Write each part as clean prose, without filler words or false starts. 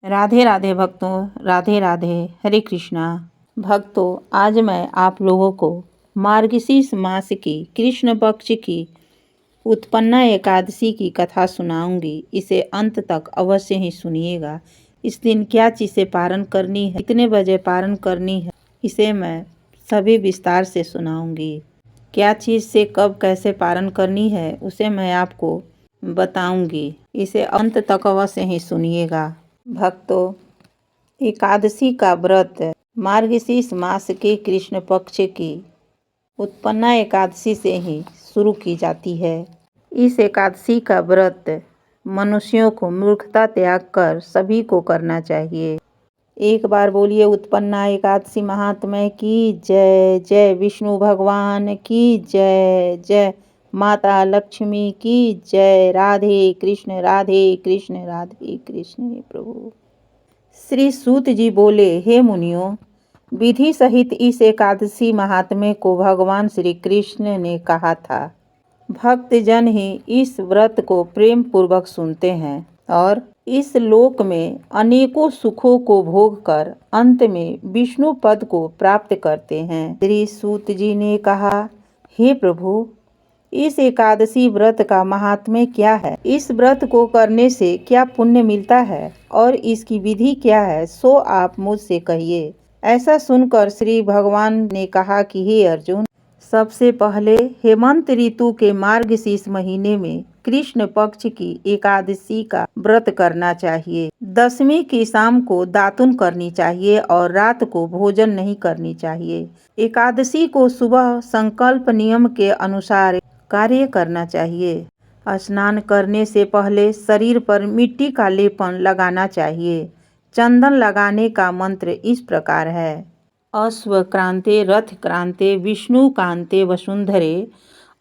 राधे राधे भक्तों, राधे राधे, हरे कृष्णा। भक्तों, आज मैं आप लोगों को मार्गशीर्ष मास की कृष्ण पक्ष की उत्पन्ना एकादशी की कथा सुनाऊंगी। इसे अंत तक अवश्य ही सुनिएगा। इस दिन क्या चीज़ें पारण करनी है, कितने बजे पारण करनी है, इसे मैं सभी विस्तार से सुनाऊंगी। क्या चीज़ से कब कैसे पारण करनी है उसे मैं आपको बताऊंगी। इसे अंत तक अवश्य ही सुनिएगा। भक्तों, एकादशी का व्रत मार्गशीर्ष मास के कृष्ण पक्ष की उत्पन्ना एकादशी से ही शुरू की जाती है। इस एकादशी का व्रत मनुष्यों को मूर्खता त्याग कर सभी को करना चाहिए। एक बार बोलिए उत्पन्ना एकादशी महात्म्य की जय। जय विष्णु भगवान की जय। जय माता लक्ष्मी की जय। राधे कृष्ण राधे कृष्ण राधे कृष्ण। हे प्रभु। श्री सूत जी बोले, हे मुनियों, विधि सहित इस एकादशी महात्म्य को भगवान श्री कृष्ण ने कहा था। भक्तजन ही इस व्रत को प्रेम पूर्वक सुनते हैं और इस लोक में अनेकों सुखों को भोग कर अंत में विष्णु पद को प्राप्त करते हैं। श्री सूत जी ने कहा, हे प्रभु, इस एकादशी व्रत का महात्म्य क्या है? इस व्रत को करने से क्या पुण्य मिलता है और इसकी विधि क्या है, सो आप मुझसे कहिए। ऐसा सुनकर श्री भगवान ने कहा कि हे अर्जुन, सबसे पहले हेमंत ऋतु के मार्गशीर्ष महीने में कृष्ण पक्ष की एकादशी का व्रत करना चाहिए। दशमी की शाम को दातुन करनी चाहिए और रात को भोजन नहीं करनी चाहिए। एकादशी को सुबह संकल्प नियम के अनुसार कार्य करना चाहिए। स्नान करने से पहले शरीर पर मिट्टी का लेपन लगाना चाहिए। चंदन लगाने का मंत्र इस प्रकार है। अश्व क्रांते रथ क्रांते विष्णु कांते वसुंधरे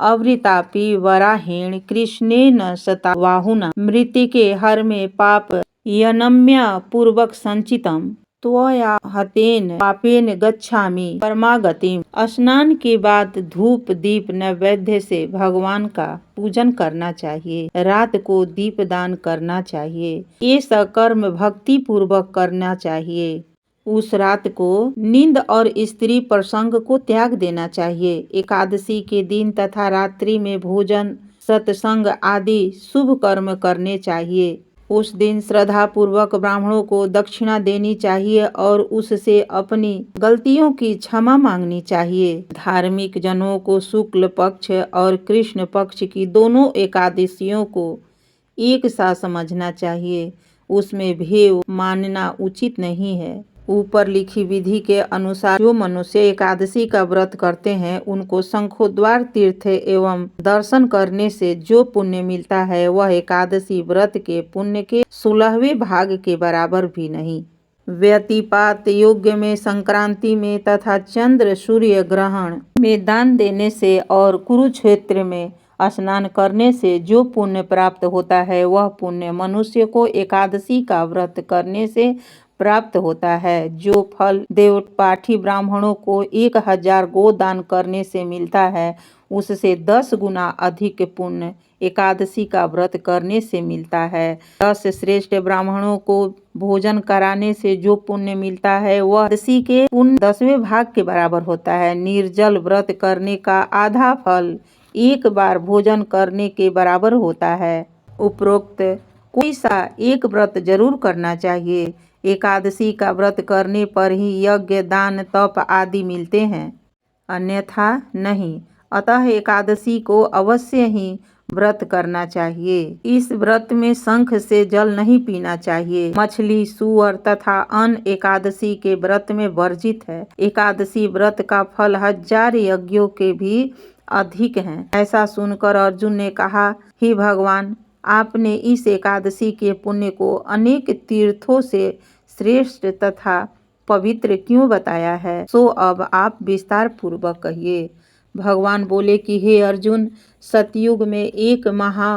अवृतापि वराहेण कृष्णेन शतावाहुना मृतिके हर में पाप यनम्य पूर्वक संचितम त्वया हतेन पापेन गच्छामि परमागतिम। स्नान के बाद धूप दीप नैवेद्य से भगवान का पूजन करना चाहिए। रात को दीप दान करना चाहिए। ये सकर्म भक्ति पूर्वक करना चाहिए। उस रात को नींद और स्त्री प्रसंग को त्याग देना चाहिए। एकादशी के दिन तथा रात्रि में भोजन सत्संग आदि शुभ कर्म करने चाहिए। उस दिन श्रद्धा पूर्वक ब्राह्मणों को दक्षिणा देनी चाहिए और उससे अपनी गलतियों की क्षमा मांगनी चाहिए। धार्मिक जनों को शुक्ल पक्ष और कृष्ण पक्ष की दोनों एकादशियों को एक साथ समझना चाहिए। उसमें भेद मानना उचित नहीं है। ऊपर लिखी विधि के अनुसार जो मनुष्य एकादशी का व्रत करते हैं उनको शंखोद्वार तीर्थ एवं दर्शन करने से जो पुण्य मिलता है वह एकादशी व्रत के पुण्य के 16वें भाग के बराबर भी नहीं। व्यतिपात योग्य में संक्रांति में तथा चंद्र सूर्य ग्रहण में दान देने से और कुरुक्षेत्र में स्नान करने से जो पुण्य प्राप्त होता है वह पुण्य मनुष्य को एकादशी का व्रत करने से प्राप्त होता है। जो फल देवपाठी ब्राह्मणों को 1000 गो दान करने से मिलता है उससे 10 गुना अधिक पुण्य एकादशी का व्रत करने से मिलता है। 10 श्रेष्ठ ब्राह्मणों को भोजन कराने से जो पुण्य मिलता है वह एकादशी के पुण्य 10वें भाग के बराबर होता है। निर्जल व्रत करने का आधा फल एक बार भोजन करने के बराबर होता है। उपरोक्त कोई सा एक व्रत जरूर करना चाहिए। एकादशी का व्रत करने पर ही यज्ञ दान तप आदि मिलते हैं, अन्यथा नहीं। अतः एकादशी को अवश्य ही व्रत करना चाहिए। इस व्रत में शंख से जल नहीं पीना चाहिए। मछली सूअर तथा अन्न एकादशी के व्रत में वर्जित है। एकादशी व्रत का फल 1000 यज्ञों के भी अधिक है। ऐसा सुनकर अर्जुन ने कहा, हे भगवान, आपने इस एकादशी के पुण्य को अनेक तीर्थों से श्रेष्ठ तथा पवित्र क्यों बताया है, सो अब आप विस्तार पूर्वक कहिए। भगवान बोले कि हे अर्जुन, सतयुग में एक महा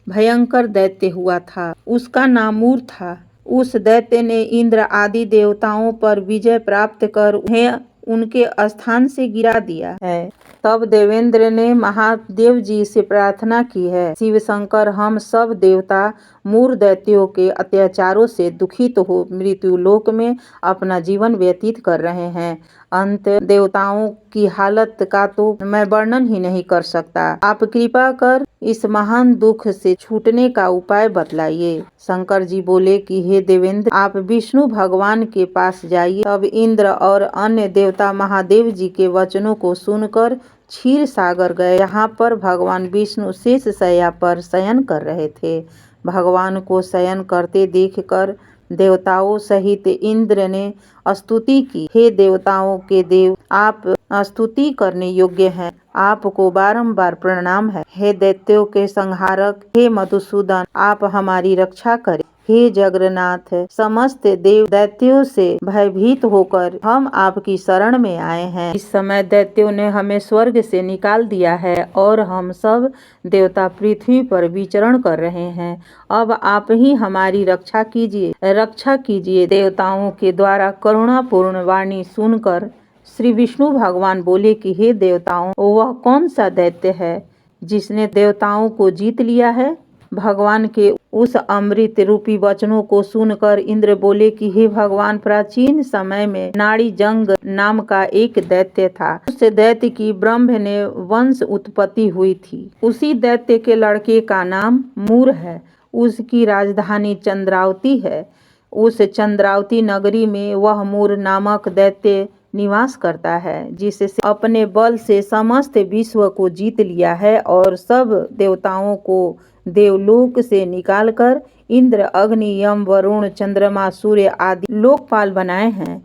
भयंकर दैत्य हुआ था। उसका नाम मूर था। उस दैत्य ने इंद्र आदि देवताओं पर विजय प्राप्त कर उन्हें उनके स्थान से गिरा दिया है। तब देवेंद्र ने महादेव जी से प्रार्थना की है, शिव शंकर, हम सब देवता मूर दैत्यों के अत्याचारों से दुखित हो मृत्यु लोक में अपना जीवन व्यतीत कर रहे हैं। अंत देवताओं की हालत का तो मैं वर्णन ही नहीं कर सकता। आप कृपा कर इस महान दुख से छूटने का उपाय बतलाइए। शंकर जी बोले कि हे देवेंद्र, आप विष्णु भगवान के पास जाइए। तब इंद्र और अन्य देवता महादेव जी के वचनों को सुनकर क्षीर सागर गए। यहाँ पर भगवान विष्णु शेष शैया पर शयन कर रहे थे। भगवान को शयन करते देखकर देवताओं सहित इंद्र ने स्तुति की। हे देवताओं के देव, आप स्तुति करने योग्य हैं, आपको बारंबार प्रणाम है। हे दैत्यों के संहारक, हे मधुसूदन, आप हमारी रक्षा करें। हे जगन्नाथ, समस्त देव दैत्यों से भयभीत होकर हम आपकी शरण में आए हैं। इस समय दैत्यों ने हमें स्वर्ग से निकाल दिया है और हम सब देवता पृथ्वी पर विचरण कर रहे हैं। अब आप ही हमारी रक्षा कीजिए। देवताओं के द्वारा करुणापूर्ण वाणी सुनकर श्री विष्णु भगवान बोले कि हे देवताओं, वह कौन सा दैत्य है जिसने देवताओं को जीत लिया है? भगवान के उस अमृत रूपी वचनों को सुनकर इंद्र बोले कि हे भगवान, प्राचीन समय में नाड़ी जंग नाम का एक दैत्य था। उस दैत्य की ब्रह्म ने वंश उत्पत्ति हुई थी। उसी दैत्य के लड़के का नाम मूर है। उसकी राजधानी चंद्रावती है। उस चंद्रावती नगरी में वह मूर नामक दैत्य निवास करता है, जिससे अपने बल से समस्त विश्व को जीत लिया है और सब देवताओं को देवलोक से निकालकर इंद्र, अग्नि, यम, वरुण, चंद्रमा, सूर्य आदि लोकपाल बनाए हैं।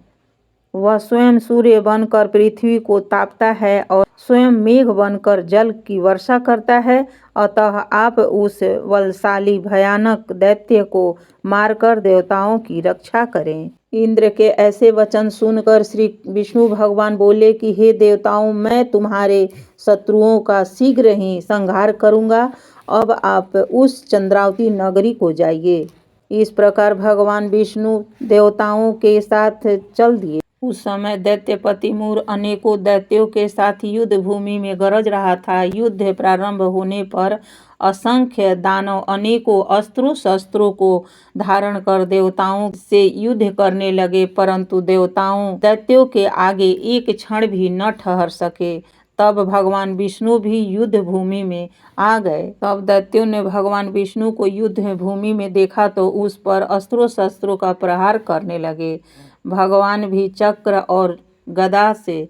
वह स्वयं सूर्य बनकर पृथ्वी को तापता है और स्वयं मेघ बनकर जल की वर्षा करता है। अतः आप उस बलशाली भयानक दैत्य को मारकर देवताओं की रक्षा करें। इंद्र के ऐसे वचन सुनकर श्री विष्णु भगवान बोले कि हे देवताओं, मैं तुम्हारे शत्रुओं का शीघ्र ही संहार करूंगा। अब आप उस चंद्रावती नगरी को जाइए। इस प्रकार भगवान विष्णु देवताओं के साथ चल दिए। उस समय दैत्यपति मूर अनेकों दैत्यों के साथ युद्ध भूमि में गरज रहा था। युद्ध प्रारंभ होने पर असंख्य दानव अनेकों अस्त्रों शस्त्रों को धारण कर देवताओं से युद्ध करने लगे, परंतु देवताओं दैत्यों के आगे एक क्षण भी न ठहर सके। तब भगवान विष्णु भी युद्ध भूमि में आ गए। तब दैत्यों ने भगवान विष्णु को युद्ध भूमि में देखा तो उस पर अस्त्रों शस्त्रों का प्रहार करने लगे। भगवान भी चक्र और गदा से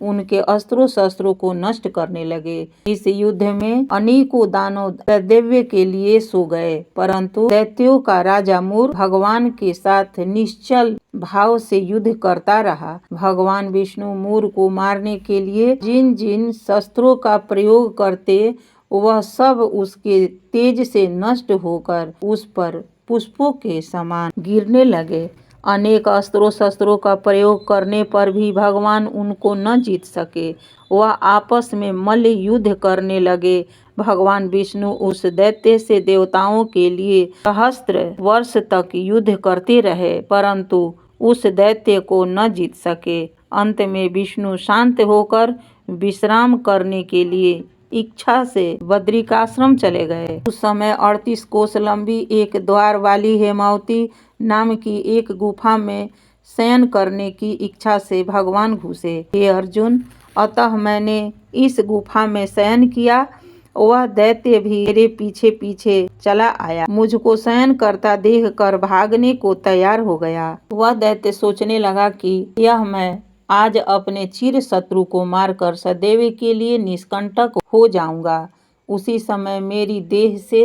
उनके अस्त्रों शस्त्रों को नष्ट करने लगे। इस युद्ध में अनेकों दानव दैत्य के लिए सो गए, परंतु दैत्यों का राजा मूर भगवान के साथ निश्चल भाव से युद्ध करता रहा। भगवान विष्णु मूर को मारने के लिए जिन जिन शस्त्रों का प्रयोग करते, वह सब उसके तेज से नष्ट होकर उस पर पुष्पों के समान गिरने लगे। अनेक अस्त्रों शस्त्रों का प्रयोग करने पर भी भगवान उनको न जीत सके। वह आपस में मल्ल युद्ध करने लगे। भगवान विष्णु उस दैत्य से देवताओं के लिए सहस्त्र वर्ष तक युद्ध करते रहे, परंतु उस दैत्य को न जीत सके। अंत में विष्णु शांत होकर विश्राम करने के लिए इच्छा से बद्रिकाश्रम चले गए। उस समय 38 कोस लंबी एक द्वार वाली हेमावती नाम की एक गुफा में शयन करने की इच्छा से भगवान घुसे। हे अर्जुन, अतः मैंने इस गुफा में शयन किया। वह दैत्य भी मेरे पीछे पीछे चला आया। मुझको शयन करता देखकर भागने को तैयार हो गया। वह दैत्य सोचने लगा कि यह मैं आज अपने चिर शत्रु को मारकर सदैव के लिए निष्कंटक हो जाऊंगा। उसी समय मेरी देह से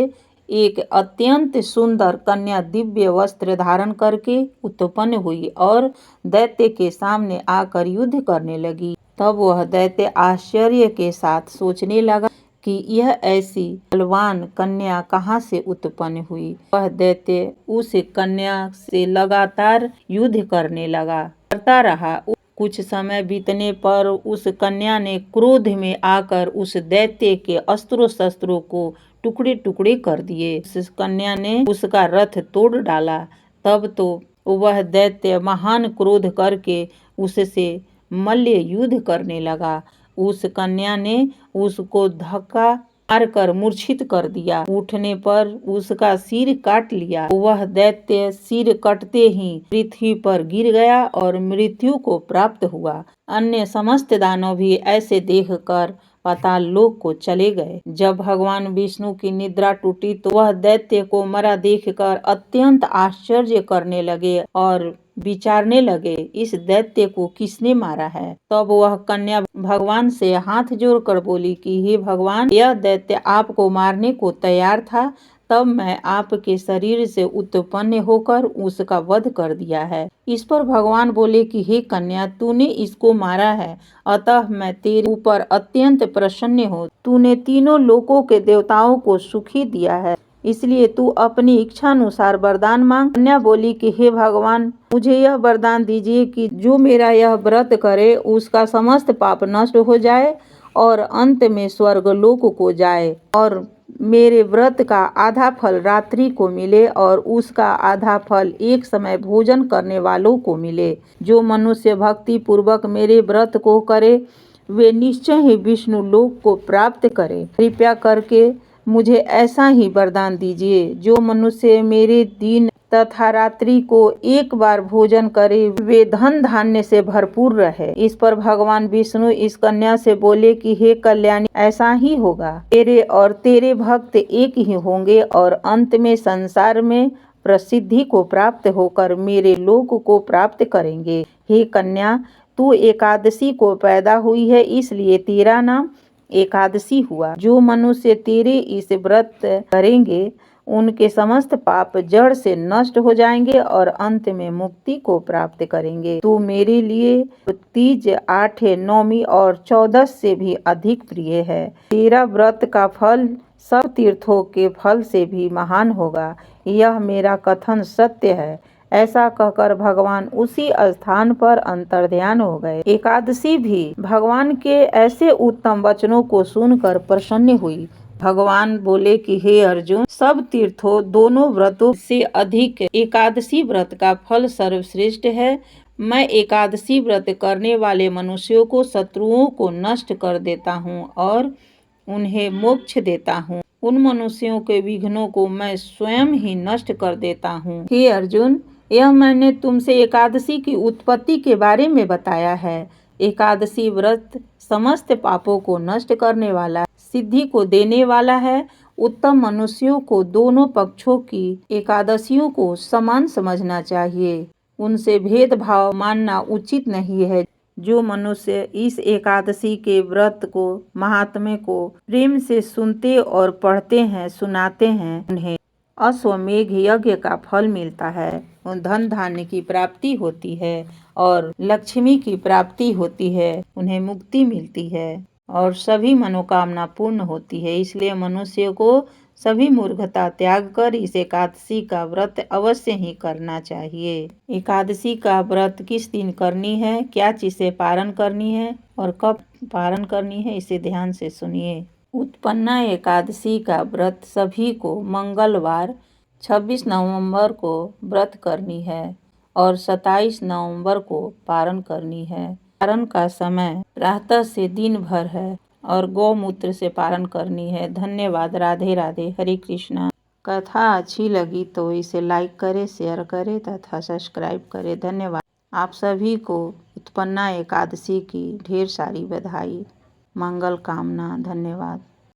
एक अत्यंत सुंदर कन्या दिव्य वस्त्र धारण करके उत्पन्न हुई और दैत्य के सामने आकर युद्ध करने लगी। तब वह दैत्य आश्चर्य के साथ सोचने लगा कि यह ऐसी बलवान कन्या कहाँ से उत्पन्न हुई। वह दैत्य उस कन्या से लगातार युद्ध करता रहा। कुछ समय बीतने पर उस कन्या ने क्रोध में आकर उस दैत्य के अस्त्रों शस्त्रों को टुकड़े टुकड़े कर दिए। उस कन्या ने उसका रथ तोड़ डाला। तब तो वह दैत्य महान क्रोध करके उससे मल्ल युद्ध करने लगा। उस कन्या ने उसको धक्का मारकर मूर्छित कर दिया। उठने पर उसका सिर काट लिया। वह दैत्य सिर कटते ही पृथ्वी पर गिर गया और मृत्यु को प्राप्त हुआ। अन्य समस्त दानव भी ऐसे देखकर पाताल लोक को चले गए। जब भगवान विष्णु की निद्रा टूटी तो वह दैत्य को मरा देखकर अत्यंत आश्चर्य करने लगे और विचारने लगे, इस दैत्य को किसने मारा है। तब वह कन्या भगवान से हाथ जोड़कर बोली कि हे भगवान, यह दैत्य आपको मारने को तैयार था, तब मैं आपके शरीर से उत्पन्न होकर उसका वध कर दिया है। इस पर भगवान बोले कि हे कन्या, तूने इसको मारा है, अतः मैं तेरे ऊपर अत्यंत प्रसन्न हूँ। तूने तीनों लोकों के देवताओं को सुखी दिया है, इसलिए तू अपनी इच्छा अनुसार वरदान मांग। कन्या बोली कि हे भगवान, मुझे यह वरदान दीजिए कि जो मेरा यह व्रत करे उसका समस्त पाप नष्ट हो जाए और अंत में स्वर्गलोक को जाए और मेरे व्रत का आधा फल रात्रि को मिले और उसका आधा फल एक समय भोजन करने वालों को मिले। जो मनुष्य भक्ति पूर्वक मेरे व्रत को करे वे निश्चय ही विष्णु लोक को प्राप्त करे। कृपया करके मुझे ऐसा ही वरदान दीजिए। जो मनुष्य मेरे दिन तथा रात्रि को एक बार भोजन करे वे धन धान्य से भरपूर रहे। इस पर भगवान विष्णु इस कन्या से बोले कि हे कल्याणी, ऐसा ही होगा। तेरे और तेरे भक्त एक ही होंगे और अंत में संसार में प्रसिद्धि को प्राप्त होकर मेरे लोक को प्राप्त करेंगे। हे कन्या, तू एकादशी को पैदा हुई है, इसलिए तेरा नाम एकादशी हुआ। जो मनुष्य तेरे इस व्रत करेंगे उनके समस्त पाप जड़ से नष्ट हो जाएंगे और अंत में मुक्ति को प्राप्त करेंगे। तू मेरे लिए तीज, 8, 9 और 14 से भी अधिक प्रिय है। तेरा व्रत का फल सब तीर्थों के फल से भी महान होगा। यह मेरा कथन सत्य है। ऐसा कहकर भगवान उसी स्थान पर अंतर्ध्यान हो गए। एकादशी भी भगवान के ऐसे उत्तम वचनों को सुनकर प्रसन्न हुई। भगवान बोले कि हे अर्जुन, सब तीर्थों दोनों व्रतों से अधिक एकादशी व्रत का फल सर्वश्रेष्ठ है। मैं एकादशी व्रत करने वाले मनुष्यों को शत्रुओं को नष्ट कर देता हूँ और उन्हें मोक्ष देता हूँ। उन मनुष्यों के विघ्नों को मैं स्वयं ही नष्ट कर देता हूँ। हे अर्जुन, यह मैंने तुमसे एकादशी की उत्पत्ति के बारे में बताया है। एकादशी व्रत समस्त पापों को नष्ट करने वाला, सिद्धि को देने वाला है। उत्तम मनुष्यों को दोनों पक्षों की एकादशियों को समान समझना चाहिए। उनसे भेदभाव मानना उचित नहीं है। जो मनुष्य इस एकादशी के व्रत को, महात्म्य को प्रेम से सुनते और पढ़ते हैं, सुनाते हैं, उन्हें अश्वमेघ यज्ञ का फल मिलता है। धन धान्य की प्राप्ति होती है और लक्ष्मी की प्राप्ति होती है। उन्हें मुक्ति मिलती है और सभी मनोकामना पूर्ण होती है। इसलिए मनुष्य को सभी मूर्खता त्याग कर इस एकादशी का व्रत अवश्य ही करना चाहिए। एकादशी का व्रत किस दिन करनी है, क्या चीज़ से पारण करनी है और कब पारण करनी है, इसे ध्यान से सुनिए। उत्पन्ना एकादशी का व्रत सभी को मंगलवार 26 नवंबर को व्रत करनी है और 27 नवंबर को पारण करनी है। पारण का समय प्रातः से दिन भर है और गौमूत्र से पारण करनी है। धन्यवाद। राधे राधे। हरे कृष्णा। कथा अच्छी लगी तो इसे लाइक करें, शेयर करें तथा सब्सक्राइब करें। धन्यवाद। आप सभी को उत्पन्ना एकादशी की ढेर सारी बधाई, मंगल कामना। धन्यवाद।